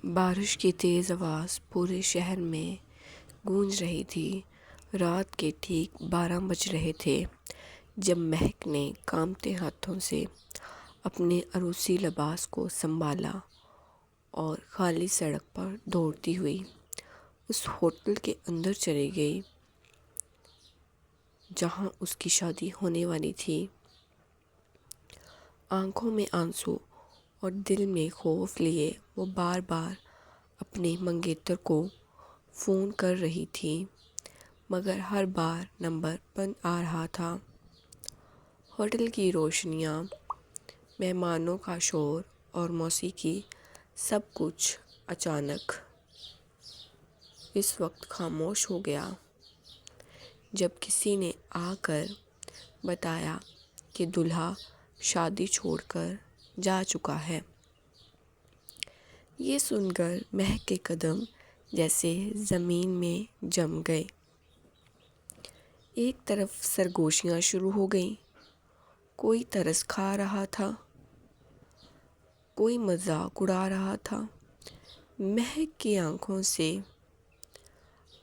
بارش کی تیز آواز پورے شہر میں گونج رہی تھی۔ رات کے ٹھیک 12 بج رہے تھے جب مہک نے کانپتے ہاتھوں سے اپنے عروسی لباس کو سنبھالا اور خالی سڑک پر دوڑتی ہوئی اس ہوٹل کے اندر چلی گئی جہاں اس کی شادی ہونے والی تھی۔ آنکھوں میں آنسو اور دل میں خوف لیے وہ بار بار اپنے منگیتر کو فون کر رہی تھی، مگر ہر بار نمبر بند آ رہا تھا۔ ہوٹل کی روشنیاں، مہمانوں کا شور اور موسیقی، سب کچھ اچانک اس وقت خاموش ہو گیا جب کسی نے آ کر بتایا کہ دولہا شادی چھوڑ کر جا چکا ہے۔ یہ سن کر مہک کے قدم جیسے زمین میں جم گئے۔ ایک طرف سرگوشیاں شروع ہو گئیں، کوئی ترس کھا رہا تھا، کوئی مذاق اڑا رہا تھا۔ مہک کی آنکھوں سے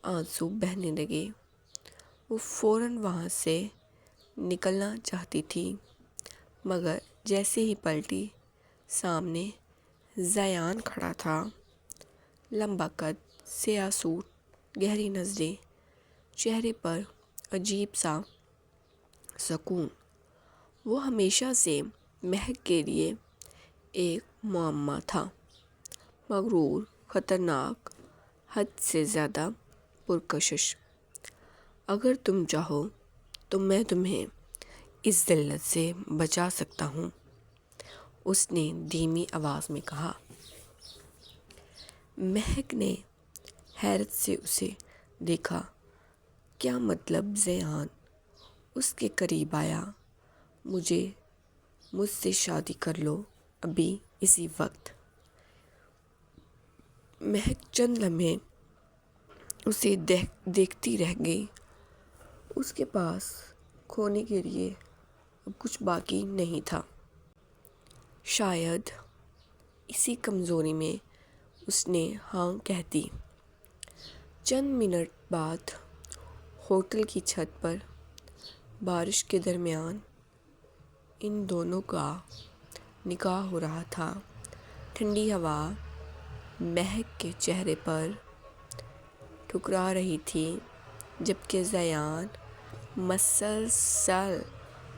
آنسو بہنے لگے۔ وہ فوراً وہاں سے نکلنا چاہتی تھی، مگر جیسے ہی پلٹی، سامنے زیان کھڑا تھا۔ لمبا قد، سیاہ سوٹ، گہری نظریں، چہرے پر عجیب سا سکون۔ وہ ہمیشہ سے مہک کے لیے ایک معمہ تھا، مغرور، خطرناک، حد سے زیادہ پرکشش۔ اگر تم چاہو تو میں تمہیں اس ذلت سے بچا سکتا ہوں، اس نے دھیمی آواز میں کہا۔ مہک نے حیرت سے اسے دیکھا۔ کیا مطلب؟ زیان اس کے قریب آیا۔ مجھ سے شادی کر لو، ابھی اسی وقت۔ مہک چند لمحے اسے دیکھتی رہ گئی۔ اس کے پاس کھونے کے لیے اب کچھ باقی نہیں تھا۔ شاید اسی کمزوری میں اس نے ہاں کہہ دی۔ چند منٹ بعد ہوٹل کی چھت پر بارش کے درمیان ان دونوں کا نکاح ہو رہا تھا۔ ٹھنڈی ہوا مہک کے چہرے پر ٹھکرا رہی تھی، جبکہ زیان مسلسل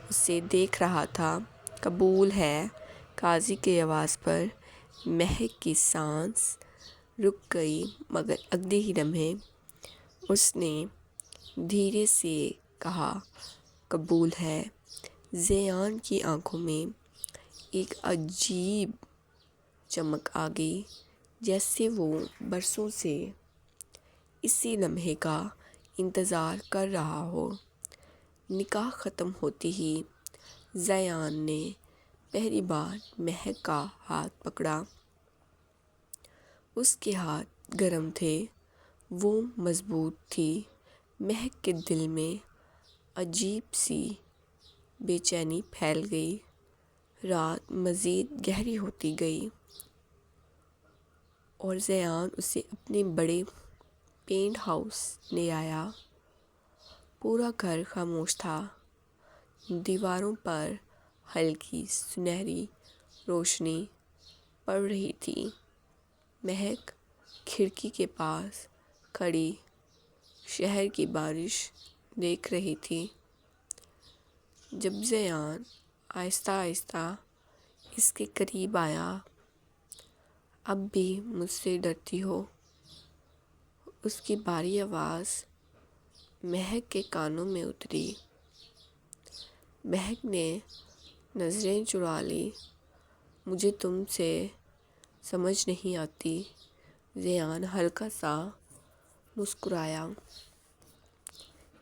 اسے دیکھ رہا تھا۔ قبول ہے، قاضی کی آواز پر مہک کی سانس رک گئی، مگر اگلے ہی لمحے اس نے دھیرے سے کہا، قبول ہے۔ زیان کی آنکھوں میں ایک عجیب چمک آ گئی، جیسے وہ برسوں سے اسی لمحے کا انتظار کر رہا ہو۔ نکاح ختم ہوتے ہی زیان نے پہلی بار مہک کا ہاتھ پکڑا۔ اس کے ہاتھ گرم تھے، وہ مضبوط تھی۔ مہک کے دل میں عجیب سی بے چینی پھیل گئی۔ رات مزید گہری ہوتی گئی اور زیان اسے اپنے بڑے پینٹ ہاؤس لے آیا۔ پورا گھر خاموش تھا۔ دیواروں پر ہلکی سنہری روشنی پڑ رہی تھی۔ مہک کھڑکی کے پاس کھڑی شہر کی بارش دیکھ رہی تھی۔ جب زیان آہستہ آہستہ اس کے قریب آیا، اب بھی مجھ سے ڈرتی ہو؟ اس کی بھاری آواز مہک کے کانوں میں اتری۔ مہک نے نظریں چرا لیں۔ مجھے تم سے سمجھ نہیں آتی۔ زیان ہلکا سا مسکرایا۔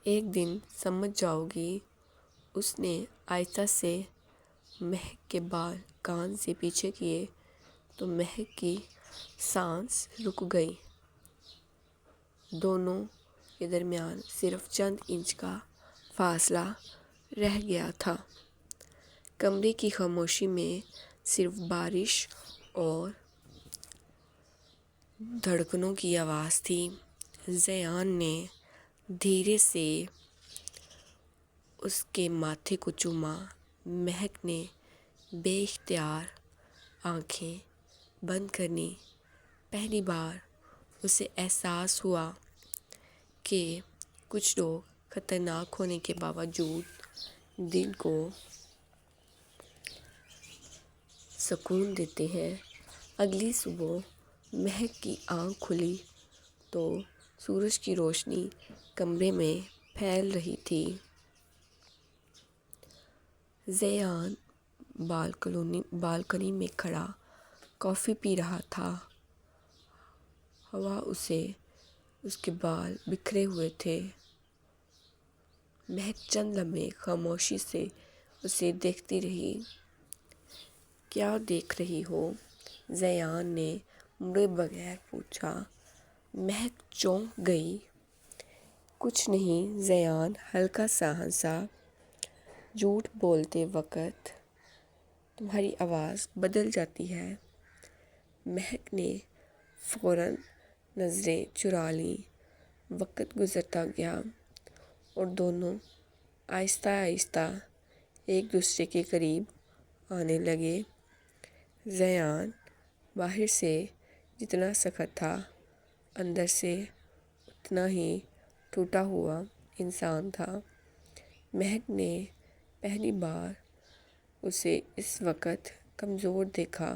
ایک دن سمجھ جاؤ گی، اس نے آہستہ سے مہک کے بال کان سے پیچھے کیے تو مہک کی سانس رک گئی۔ دونوں کے درمیان صرف چند انچ کا فاصلہ رہ گیا تھا۔ کمرے کی خاموشی میں صرف بارش اور دھڑکنوں کی آواز تھی۔ زیان نے دھیرے سے اس کے ماتھے کو چوما۔ مہک نے بے اختیار آنکھیں بند کریں۔ پہلی بار اسے احساس ہوا کہ کچھ لوگ خطرناک ہونے کے باوجود دل کو سکون دیتے ہیں۔ اگلی صبح مہک کی آنکھ کھلی تو سورج کی روشنی کمرے میں پھیل رہی تھی۔ زیان بالکنی میں کھڑا کافی پی رہا تھا۔ ہوا اس کے بال بکھرے ہوئے تھے۔ مہک چند لمحے خاموشی سے اسے دیکھتی رہی۔ کیا دیکھ رہی ہو؟ زیان نے مڑے بغیر پوچھا۔ مہک چونک گئی۔ کچھ نہیں، زیان ہلکا سا ہنسا۔ جھوٹ بولتے وقت تمہاری آواز بدل جاتی ہے۔ مہک نے فوراً نظریں چرا لیں۔ وقت گزرتا گیا اور دونوں آہستہ آہستہ ایک دوسرے کے قریب آنے لگے۔ زیان باہر سے جتنا سخت تھا، اندر سے اتنا ہی ٹوٹا ہوا انسان تھا۔ مہک نے پہلی بار اسے اس وقت کمزور دیکھا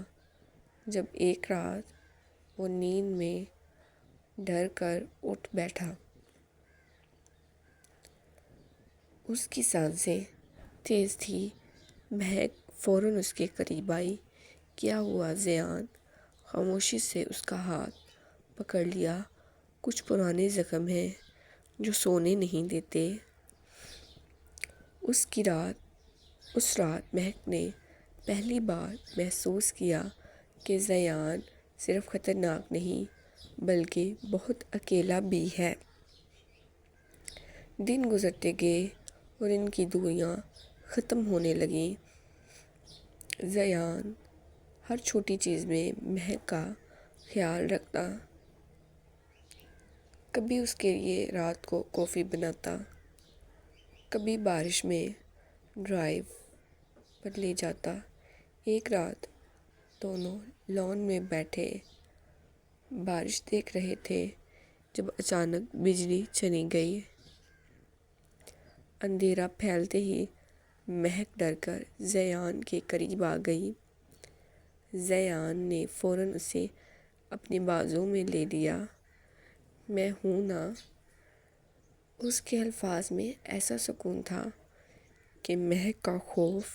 جب ایک رات وہ نیند میں ڈر کر اٹھ بیٹھا۔ اس کی سانسیں تیز تھیں۔ مہک فوراً اس کے قریب آئی۔ کیا ہوا زیان؟ خاموشی سے اس کا ہاتھ پکڑ لیا۔ کچھ پرانے زخم ہیں جو سونے نہیں دیتے۔ اس رات مہک نے پہلی بار محسوس کیا کہ زیان صرف خطرناک نہیں بلکہ بہت اکیلا بھی ہے۔ دن گزرتے گئے اور ان کی دوریاں ختم ہونے لگیں۔ زیان ہر چھوٹی چیز میں مہک کا خیال رکھتا۔ کبھی اس کے لیے رات کو کافی بناتا، کبھی بارش میں ڈرائیو پر لے جاتا۔ ایک رات دونوں لان میں بیٹھے بارش دیکھ رہے تھے جب اچانک بجلی چلی گئی۔ اندھیرا پھیلتے ہی مہک ڈر کر زیان کے قریب آ گئی۔ زیان نے فوراً اسے اپنے بازو میں لے لیا۔ میں ہوں نا۔ اس کے الفاظ میں ایسا سکون تھا کہ مہک کا خوف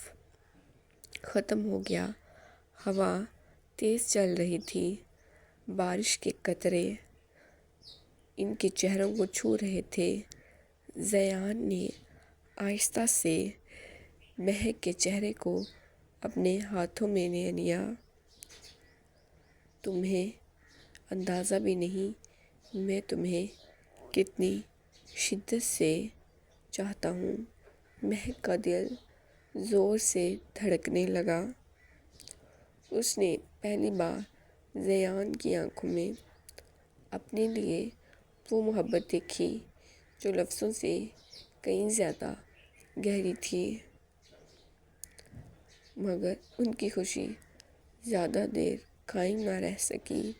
ختم ہو گیا۔ ہوا تیز چل رہی تھی۔ بارش کے قطرے ان کے چہروں کو چھو رہے تھے۔ زیان نے آہستہ سے مہک کے چہرے کو اپنے ہاتھوں میں لے لیا۔ تمہیں اندازہ بھی نہیں میں تمہیں کتنی شدت سے چاہتا ہوں۔ مہک کا دل زور سے دھڑکنے لگا۔ اس نے پہلی بار زیان کی آنکھوں میں اپنے لیے وہ محبت دیکھی جو لفظوں سے کہیں زیادہ گہری تھی۔ مگر ان کی خوشی زیادہ دیر قائم نہ رہ سکی۔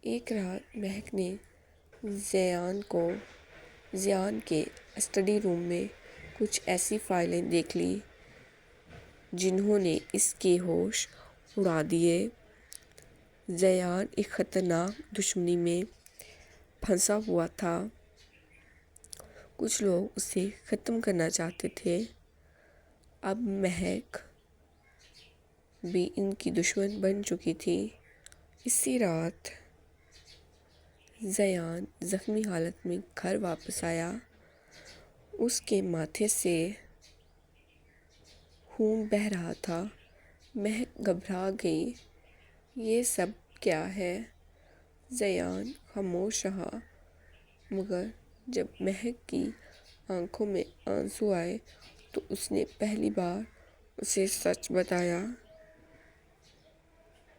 ایک رات مہک نے زیان کے اسٹڈی روم میں کچھ ایسی فائلیں دیکھ لیں جنہوں نے اس کے ہوش اڑا دیے۔ زیان ایک خطرناک دشمنی میں پھنسا ہوا تھا۔ کچھ لوگ اسے ختم کرنا چاہتے تھے۔ اب مہک بھی ان کی دشمن بن چکی تھی۔ اسی رات زیان زخمی حالت میں گھر واپس آیا۔ اس کے ماتھے سے خون بہہ رہا تھا۔ مہک گھبرا گئی۔ یہ سب کیا ہے؟ زیان خاموش رہا مگر جب مہک کی آنکھوں میں آنسو آئے تو اس نے پہلی بار اسے سچ بتایا۔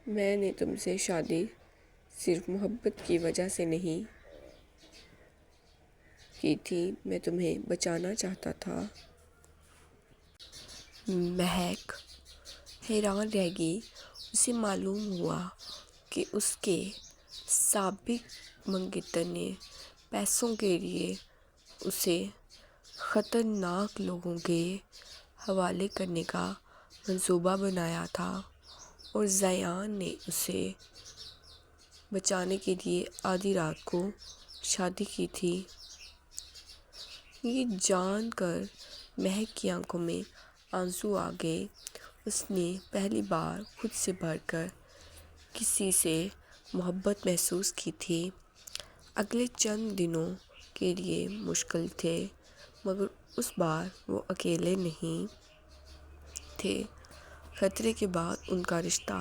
میں نے تم سے شادی صرف محبت کی وجہ سے نہیں کی تھی، میں تمہیں بچانا چاہتا تھا۔ مہک حیران رہ گئی۔ اسے معلوم ہوا کہ اس کے سابق منگیتر نے پیسوں کے لیے اسے خطرناک لوگوں کے حوالے کرنے کا منصوبہ بنایا تھا، اور زیان نے اسے بچانے کے لیے آدھی رات کو شادی کی تھی۔ یہ جان کر مہک کی آنکھوں میں آنسو آ گئے۔ اس نے پہلی بار خود سے بڑھ کر کسی سے محبت محسوس کی تھی۔ اگلے چند دنوں کے لیے مشکل تھے، مگر اس بار وہ اکیلے نہیں تھے۔ خطرے کے بعد ان کا رشتہ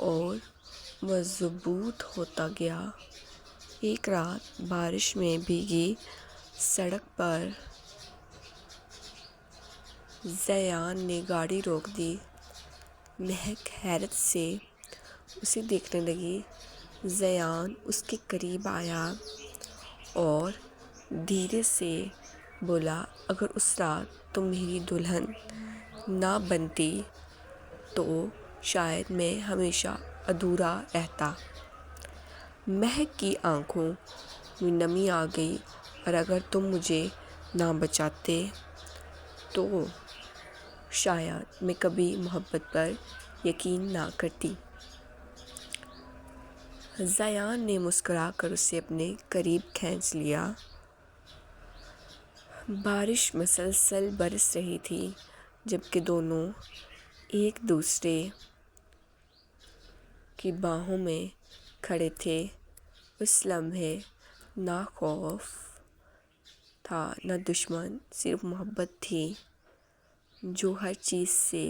اور مضبوط ہوتا گیا۔ ایک رات بارش میں بھیگی سڑک پر زیان نے گاڑی روک دی۔ مہک حیرت سے اسے دیکھنے لگی۔ زیان اس کے قریب آیا اور دھیرے سے بولا، اگر اس رات تم میری دلہن نہ بنتی تو شاید میں ہمیشہ ادھورا رہتا۔ مہک کی آنکھوں میں نمی آ گئی، اور اگر تم مجھے نہ بچاتے تو شاید میں کبھی محبت پر یقین نہ کرتی۔ زیان نے مسکرا کر اسے اپنے قریب کھینچ لیا۔ بارش مسلسل برس رہی تھی، جبکہ دونوں ایک دوسرے کی باہوں میں کھڑے تھے۔ اس لمحے نہ خوف تھا نہ دشمن، صرف محبت تھی جو ہر چیز سے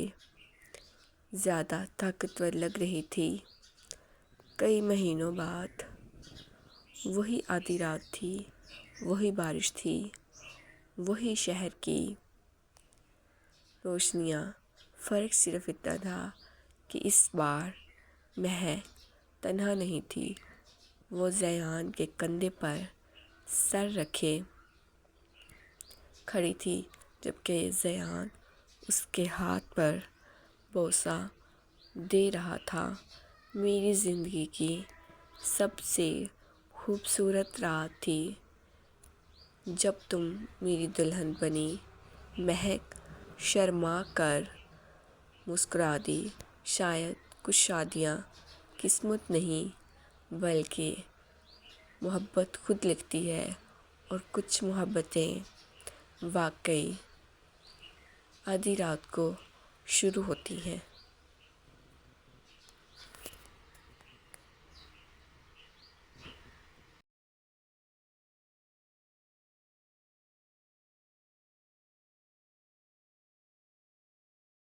زیادہ طاقتور لگ رہی تھی۔ کئی مہینوں بعد وہی آدھی رات تھی، وہی بارش تھی، وہی شہر کی روشنیاں۔ فرق صرف اتنا تھا کہ اس بار مہک تنہا نہیں تھی۔ وہ زیان کے کندھے پر سر رکھے کھڑی تھی، جبکہ زیان اس کے ہاتھ پر بوسہ دے رہا تھا۔ میری زندگی کی سب سے خوبصورت رات تھی جب تم میری دلہن بنی۔ مہک شرما کر مسکرا دی۔ شاید کچھ شادیاں قسمت نہیں بلکہ محبت خود لکھتی ہے، اور کچھ محبتیں واقعی آدھی رات کو شروع ہوتی ہیں۔